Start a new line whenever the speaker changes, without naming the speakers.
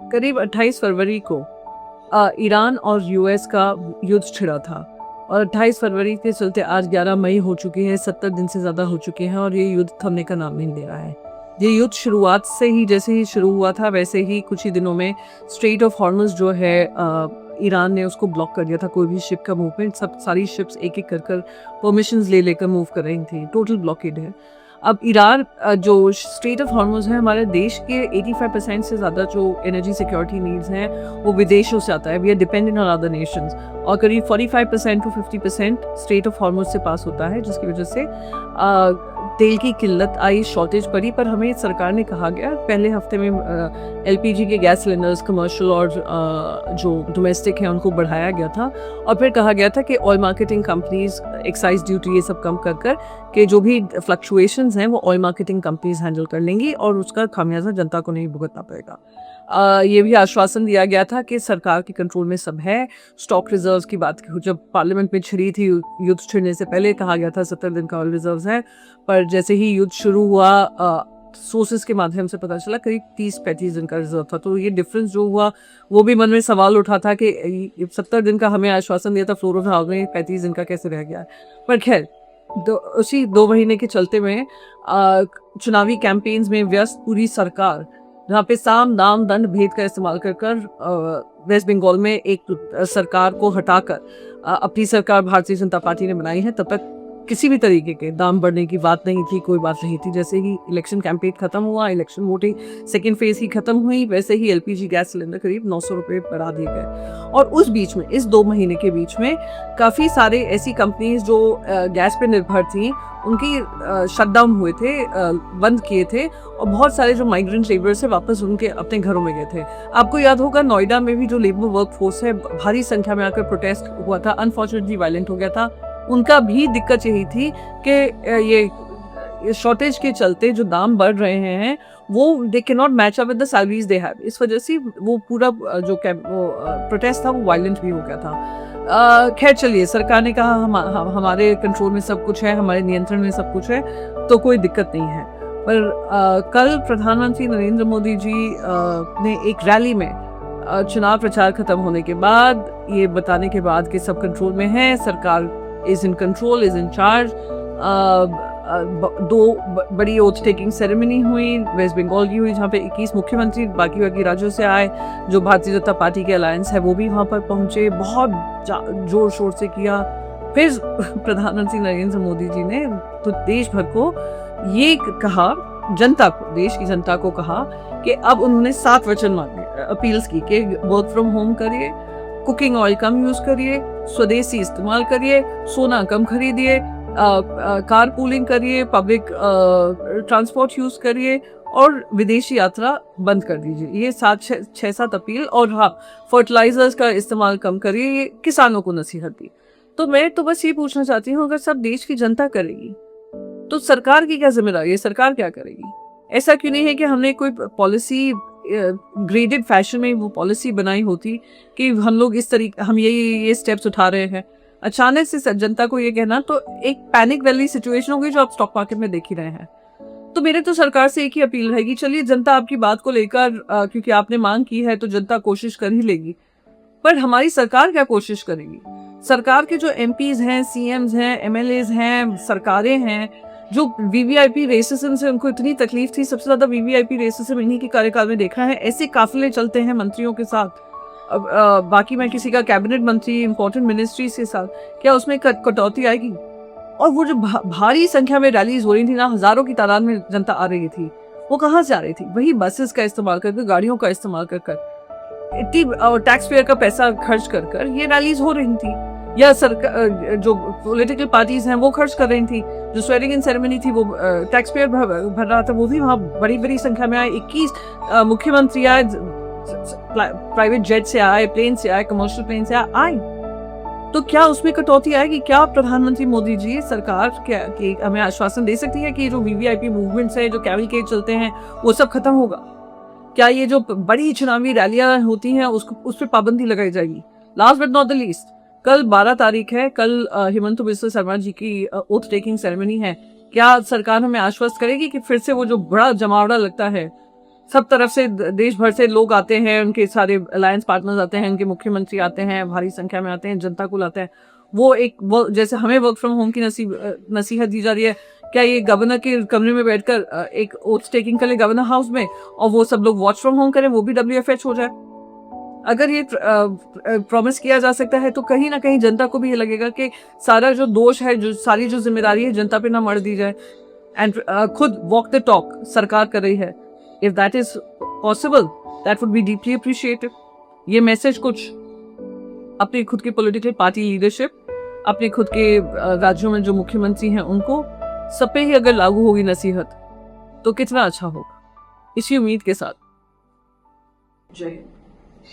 करीब 28 फरवरी को ईरान और यूएस का युद्ध छिड़ा था और 28 फरवरी के चलते आज 11 मई हो चुकी है, 70 दिन से ज़्यादा हो चुके हैं और ये युद्ध थमने का नाम नहीं ले रहा है। ये युद्ध शुरुआत से ही जैसे ही शुरू हुआ था वैसे ही कुछ ही दिनों में स्ट्रेट ऑफ हॉर्मुज़ जो है ईरान ने उसको ब्लॉक कर दिया था। कोई भी शिप का मूवमेंट, सब सारी शिप्स एक एक कर परमिशंस ले लेकर मूव कर रही थी। टोटल ब्लॉकेड है। अब ईरान जो स्ट्रेट ऑफ हॉर्मुज़ है, हमारे देश के 85% से ज़्यादा जो एनर्जी सिक्योरिटी नीड्स हैं वो विदेशों से आता है। We are dependent on other nations और करीब 45% टू 50% स्ट्रेट ऑफ हॉर्मुज़ से पास होता है, जिसकी वजह से तेल की किल्लत आई, शॉर्टेज पड़ी। पर हमें सरकार ने कहा गया पहले हफ्ते में एलपीजी के गैस सिलेंडर्स कमर्शियल और जो डोमेस्टिक हैं उनको बढ़ाया गया था और फिर कहा गया था कि oil marketing companies excise duty ये सब कम कर के जो भी फ्लक्चुएशंस हैं वो ऑयल मार्केटिंग कंपनीज हैंडल कर लेंगी और उसका खामियाजा जनता को नहीं भुगतना पड़ेगा। ये भी आश्वासन दिया गया था कि सरकार के कंट्रोल में सब है। स्टॉक रिजर्व्स की बात जब पार्लियामेंट में छिड़ी थी, युद्ध छिड़ने से पहले कहा गया था 70 दिन का ऑयल रिजर्व्स है, पर जैसे ही युद्ध शुरू हुआ सोर्सेज के माध्यम से पता चला करीब 30-35 दिन का रिजर्व था। तो ये डिफरेंस जो हुआ वो भी मन में सवाल उठा था कि 70 दिन का हमें आश्वासन दिया था फ्लोर ऑफ हाउस में, 35 दिन का कैसे रह गया। पर खैर उसी 2 महीने के चलते में चुनावी कैंपेन्स में व्यस्त पूरी सरकार, जहाँ पे साम दाम दंड भेद का इस्तेमाल कर वेस्ट बंगाल में एक सरकार को हटाकर अपनी सरकार भारतीय जनता पार्टी ने बनाई है। तब तक किसी भी तरीके के दाम बढ़ने की बात नहीं थी, कोई बात नहीं थी। जैसे ही इलेक्शन कैंपेन खत्म हुआ, इलेक्शन वोटिंग सेकेंड फेज ही खत्म हुई, वैसे ही एलपीजी गैस सिलेंडर करीब 900 रुपये बढ़ा दिए गए। और उस बीच में, इस 2 महीने के बीच में काफ़ी सारे ऐसी कंपनीज जो गैस पे निर्भर थी उनकी शटडाउन हुए थे, बंद किए थे और बहुत सारे जो माइग्रेंट लेबर्स है वापस उनके अपने घरों में गए थे। आपको याद होगा नोएडा में भी जो लेबर वर्क फोर्स है भारी संख्या में आकर प्रोटेस्ट हुआ था, अनफॉर्चुनेटली वायलेंट हो गया था। उनका भी दिक्कत यही थी कि ये शॉर्टेज के चलते जो दाम बढ़ रहे हैं वो they can not match up with the salaries they have. इस वजह से वो पूरा जो प्रोटेस्ट था वो वायलेंट भी हो गया था। खैर चलिए, सरकार ने कहा हमारे कंट्रोल में सब कुछ है, हमारे नियंत्रण में सब कुछ है, तो कोई दिक्कत नहीं है। पर कल प्रधानमंत्री नरेंद्र मोदी जी ने एक रैली में चुनाव प्रचार खत्म होने के बाद ये बताने के बाद कि सब कंट्रोल में है, सरकार is in control, is in charge, 2 बड़ी ओथ टेकिंग सेरेमनी हुई वेस्ट बंगाल की हुई, जहाँ पे 21 मुख्यमंत्री बाकी राज्यों से आए। जो भारतीय जनता पार्टी के अलायंस है वो भी वहाँ पर पहुँचे, बहुत जोर शोर से किया। फिर प्रधानमंत्री नरेंद्र मोदी जी ने तो देश भर को ये कहा, जनता को, देश की जनता को कहा कि अब उन्होंने 7 वचन मांगे, अपील्स की कि वर्क फ्रॉम होम करिए, कुकिंग ऑयल कम यूज करिए, स्वदेशी इस्तेमाल करिए, सोना कम खरीदिए, कार पूलिंग करिए, पब्लिक ट्रांसपोर्ट यूज करिए और विदेशी यात्रा बंद कर दीजिए। ये 6-7 अपील। और हाँ, फर्टिलाइजर्स का इस्तेमाल कम करिए, ये किसानों को नसीहत दी। तो मैं तो बस ये पूछना चाहती हूँ, अगर सब देश की जनता करेगी तो सरकार की क्या जिम्मेदारी है, सरकार क्या करेगी? ऐसा क्यों नहीं है कि हमने कोई पॉलिसी ग्रेडेड फैशन में वो पॉलिसी बनाई होती कि हम लोग इस तरीके, हम ये स्टेप्स उठा रहे हैं। अचानक से जनता को ये कहना तो एक पैनिक वाली सिचुएशन होगी जो आप स्टॉक मार्केट में देख ही रहे हैं। तो मेरे तो सरकार से एक ही अपील रहेगी, चलिए जनता आपकी बात को लेकर क्योंकि आपने मांग की है तो जनता कोशिश कर ही लेगी, पर हमारी सरकार क्या कोशिश करेगी? सरकार के जो एमपीज हैं, सीएम्स हैं, एमएलएज हैं, सरकारें हैं, जो वीवीआईपी रेसिज्म से उनको इतनी तकलीफ थी, सबसे ज्यादा वीवीआईपी रेसिज्म इन्हीं के कार्यकाल में देखा है। ऐसे काफिले चलते हैं मंत्रियों के साथ, बाकी मैं किसी का कैबिनेट मंत्री इंपॉर्टेंट मिनिस्ट्रीज के साथ, क्या उसमें कटौती आएगी? और वो जो भारी संख्या में रैलीज हो रही थी ना, हजारों की तादाद में जनता आ रही थी, वो कहाँ से आ रही थी? वही बसेस का इस्तेमाल कर, गाड़ियों का इस्तेमाल कर, इतनी टैक्स पेयर का पैसा खर्च कर ये रैलीज हो रही थी। या सरकार जो पॉलिटिकल पार्टीज हैं वो खर्च कर रही थी, जो स्वेरिंग इन सेरेमनी थी वो टैक्स पेयर भर रहा था, वो भी वहाँ बड़ी संख्या में आए। 21 मुख्यमंत्री आए, प्राइवेट जेट से आए, प्लेन से आए, कमर्शियल प्लेन से आए। तो क्या उसमें कटौती आएगी? क्या प्रधानमंत्री मोदी जी, सरकार क्या कि हमें आश्वासन दे सकती है कि जो वीवीआईपी मूवमेंट्स है, जो कैवलकेड चलते हैं, वो सब खत्म होगा? क्या ये जो बड़ी चुनावी रैलियां होती हैं उस पर पाबंदी लगाई जाएगी? Last but not the least, कल 12 तारीख है, कल हिमंता बिस्वा शर्मा जी की ओथ टेकिंग सेरेमनी है। क्या सरकार हमें आश्वस्त करेगी कि फिर से वो जो बड़ा जमावड़ा लगता है सब तरफ से देश भर से लोग आते हैं, उनके सारे अलायंस पार्टनर्स आते हैं, उनके मुख्यमंत्री आते हैं, भारी संख्या में आते हैं, जनता कुल आता है। वो जैसे हमें वर्क फ्रॉम होम की नसीहत दी जा रही है, क्या ये गवर्नर के कमरे में बैठकर एक ओट्स टेकिंग कर ले गवर्नर हाउस में, और वो सब लोग वॉच फ्रॉम होम करें, वो भी WFH हो जाए? अगर ये प्रॉमिस किया जा सकता है तो कहीं ना कहीं जनता को भी ये लगेगा कि सारा जो दोष है, जो सारी जो जिम्मेदारी है, जनता पे ना मर दी जाए, एंड खुद वॉक द टॉक सरकार कर रही है। If that is possible, that would be deeply appreciated. ये मैसेज कुछ अपनी खुद की पॉलिटिकल पार्टी लीडरशिप, अपने खुद के राज्यों में जो मुख्यमंत्री हैं उनको, सब पे ही अगर लागू होगी नसीहत तो कितना अच्छा होगा, इसी उम्मीद के साथ जय हिंद।